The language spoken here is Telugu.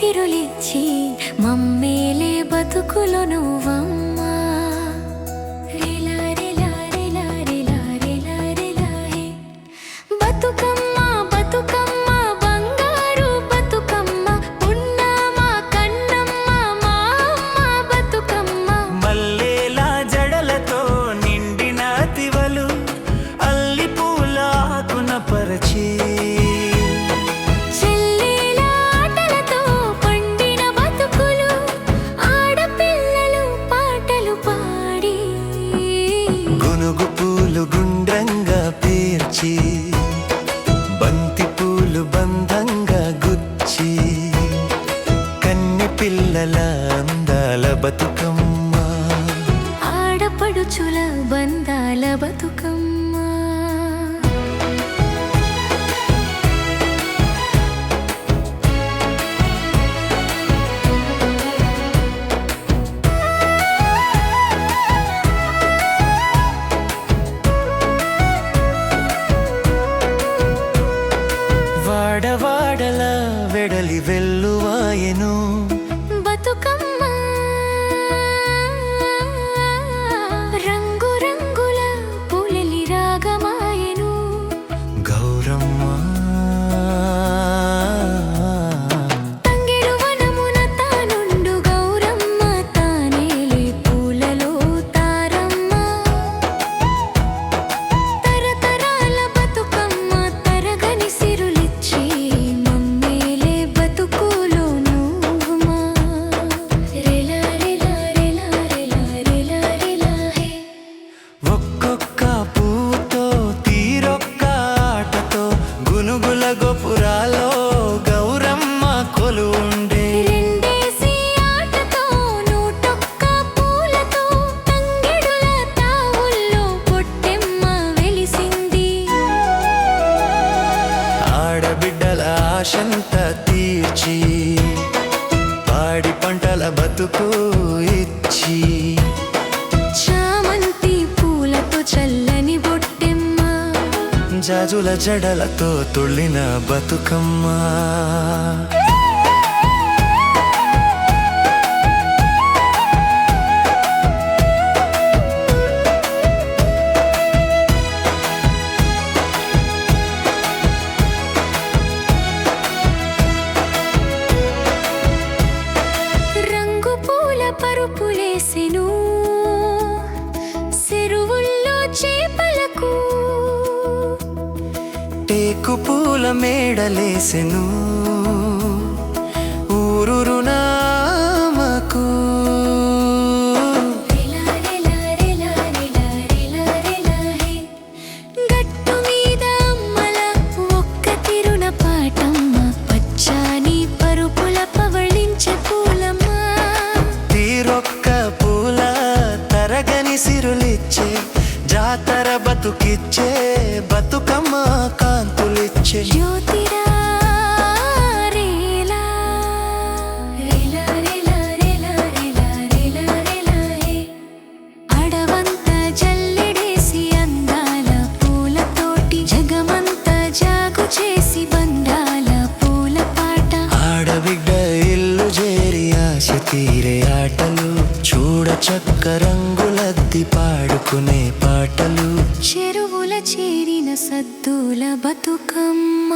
సిరులిచ్చి మమ్మేలే బతుకులో నువ్వమ్మా. రిలా రిలా రిలా రిలా రిలా రిలా హే బతుకమ్మ బతుకమ్మ బంగారు బతుకమ్మ ఉన్నమ్మ కన్నమ్మ మా అమ్మ బతుకమ్మ. మల్లేల జడలతో నిండిన తివలు అల్లి పూల ఆకున పరిచి గునుగు పూలు గుండ్రంగా పేర్చి బంతి పూలు బంధంగా గుచ్చి కన్నె పిల్లల అందాల బతుకమ్మ ఆడపడుచుల బంధాల బతుకమ్మ. వాడవాడల వెడలి వెల్లువాయెను బతుకమ్మ రంగు రంగుల పూలలి రాగమాయెను గౌరమ్మ. తంగెడు వనమున తానుండు గౌరమ్మ తానేలే పూలలో తారమ్మ. తరతరాల బతుకమ్మ తరగని సిరులిచ్చి మమ్మేలే బతుకులో నువ్వమ్మా. రిలా రిలా రిలా రిలా రిలా రిలా హే ఒక్కొక్క పువ్వుతో తీరొక్క ఆటతో గునుగుల గోపురాలో గౌరమ్మ కొలువుండే. రెండేసి ఆటతో నూటొక్క పూలతో తంగెడుల తావుల్లో పొట్టెమ్మ వెలిసింది. ఆడబిడ్డల ఆశంత తీర్చి పాడి పంటల బతుకు ఇచ్చి చామంతి పూలతో చల్లని బొట్టెమ్మ జాజుల జడలతో తుళ్ళిన బతుకమ్మ. రంగు పూల పరుపులేసెను చెరువుల్లో చేపలకు టేకు పూల మేడలేసెను ఊరూరు నామకు. రిలా రిలా రిలా రిలా రిలా రిలా హే గట్టు మీద అమ్మల ఒక్క తిరున పాటమ్మ పచ్చాని పరుపుల పవళించే పూలమ్మ. తీరొక్క పూల తరగని సిరులిచ్చే జాతర బతుకిచ్చే బతుకమ్మ కాంతులిచ్చే. జ్యోతిరా రేలా రిలా రిలా రిలా రిలా రిలా రిలా హే అడవంతా జల్లెడేసి అందాల పూలతోటి జగమంతా జాగు చేసి బంధాల పూల పాట. ఆడబిడ్డ ఇల్లు చేరి ఆశ తీరే ఆటలు చూడ చక్క రంగులద్ది పాడుకునే పాటలు చెరువుల చేరిన సద్దుల బతుకమ్మ.